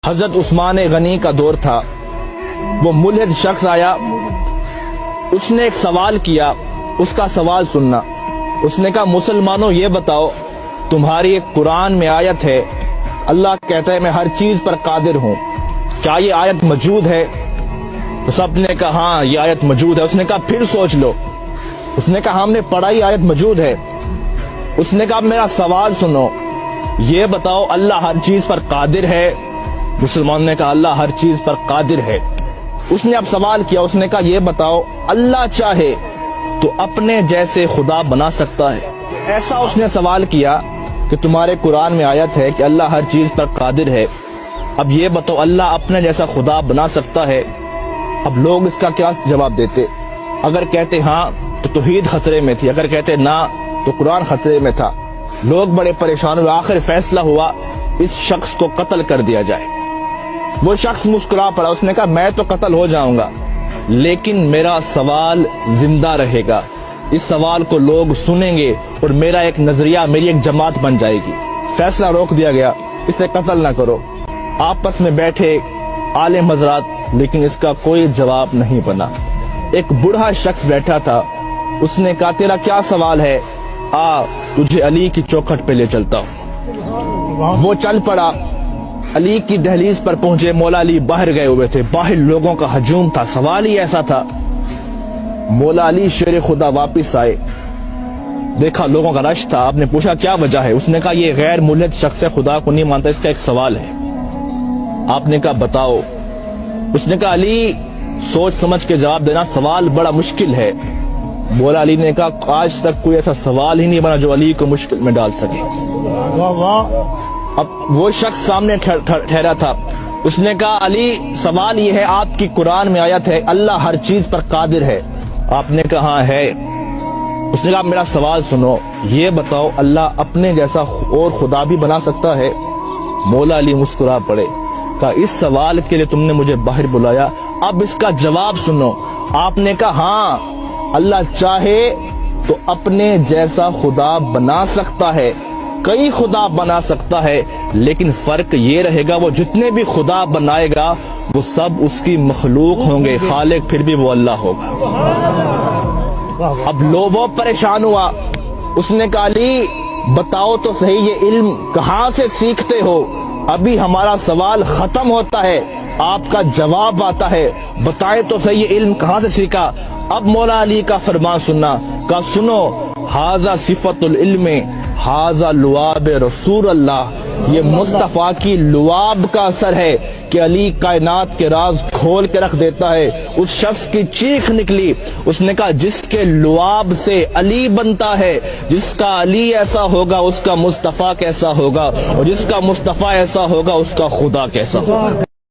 حضرت عثمان غنی کا دور تھا، وہ ملحد شخص آیا، اس نے ایک سوال کیا، اس کا سوال سننا۔ اس نے کہا مسلمانوں یہ بتاؤ، تمہاری ایک قرآن میں آیت ہے، اللہ کہتا ہے میں ہر چیز پر قادر ہوں، کیا یہ آیت موجود ہے؟ تو سب نے کہا ہاں یہ آیت موجود ہے۔ اس نے کہا پھر سوچ لو۔ اس نے کہا ہم نے پڑھا ہی آیت موجود ہے۔ اس نے کہا میرا سوال سنو، یہ بتاؤ اللہ ہر چیز پر قادر ہے؟ مسلمان نے کہا اللہ ہر چیز پر قادر ہے۔ اس نے اب سوال کیا، اس نے کہا یہ بتاؤ اللہ چاہے تو اپنے جیسے خدا بنا سکتا ہے؟ ایسا اس نے سوال کیا کہ تمہارے قرآن میں آیت ہے کہ اللہ ہر چیز پر قادر ہے، اب یہ بتاؤ اللہ اپنے جیسا خدا بنا سکتا ہے؟ اب لوگ اس کا کیا جواب دیتے؟ اگر کہتے ہاں تو توحید خطرے میں تھی، اگر کہتے نہ تو قرآن خطرے میں تھا۔ لوگ بڑے پریشان ہوئے، آخر فیصلہ ہوا اس شخص کو قتل کر دیا جائے۔ وہ شخص مسکرا پڑا، اس نے کہا میں تو قتل ہو جاؤں گا لیکن میرا سوال زندہ رہے گا، اس سوال کو لوگ سنیں گے اور میرا ایک نظریہ، میری ایک جماعت بن جائے گی۔ فیصلہ روک دیا گیا، اسے قتل نہ کرو۔ آپس میں بیٹھے عالم حضرات، لیکن اس کا کوئی جواب نہیں بنا۔ ایک بوڑھا شخص بیٹھا تھا، اس نے کہا تیرا کیا سوال ہے؟ آ تجھے علی کی چوکھٹ پہ لے چلتا ہوں۔ وہ چل پڑا، علی کی دہلیز پر پہنچے، مولا علی باہر گئے ہوئے تھے، باہر لوگوں کا ہجوم تھا، سوال ہی ایسا تھا۔ مولا علی شیر خدا واپس آئے، دیکھا لوگوں کا رش تھا، آپ نے پوچھا کیا وجہ ہے؟ اس نے کہا یہ غیر ملحد شخص ہے، خدا کو نہیں مانتا، اس کا ایک سوال ہے۔ آپ نے کہا بتاؤ۔ اس نے کہا علی سوچ سمجھ کے جواب دینا، سوال بڑا مشکل ہے۔ مولا علی نے کہا آج تک کوئی ایسا سوال ہی نہیں بنا جو علی کو مشکل میں ڈال سکے۔ اب وہ شخص سامنے ٹھہرا تھا، اس نے کہا علی سوال یہ ہے، آپ کی قرآن میں آیت ہے اللہ ہر چیز پر قادر ہے؟ آپ نے کہا ہاں ہے۔ اس نے کہا میرا سوال سنو، یہ بتاؤ اللہ اپنے جیسا اور خدا بھی بنا سکتا ہے؟ مولا علی مسکرا پڑے، کہا اس سوال کے لیے تم نے مجھے باہر بلایا، اب اس کا جواب سنو۔ آپ نے کہا ہاں اللہ چاہے تو اپنے جیسا خدا بنا سکتا ہے، کئی خدا بنا سکتا ہے، لیکن فرق یہ رہے گا وہ جتنے بھی خدا بنائے گا وہ سب اس کی مخلوق ہوں گے، خالق پھر بھی وہ اللہ ہوگا۔ اب لوگوں پریشان ہوا، اس نے کہا علی بتاؤ تو صحیح یہ علم کہاں سے سیکھتے ہو؟ ابھی ہمارا سوال ختم ہوتا ہے، آپ کا جواب آتا ہے، بتائیں تو صحیح یہ علم کہاں سے سیکھا؟ اب مولا علی کا فرمان سننا، کہا سنو ھذا صفت العلم ھذا لعاب رسول اللہ، یہ مصطفیٰ کی لعاب کا اثر ہے کہ علی کائنات کے راز کھول کے رکھ دیتا ہے۔ اس شخص کی چیخ نکلی، اس نے کہا جس کے لعاب سے علی بنتا ہے، جس کا علی ایسا ہوگا اس کا مصطفیٰ کیسا ہوگا، اور جس کا مصطفیٰ ایسا ہوگا اس کا خدا کیسا ہوگا۔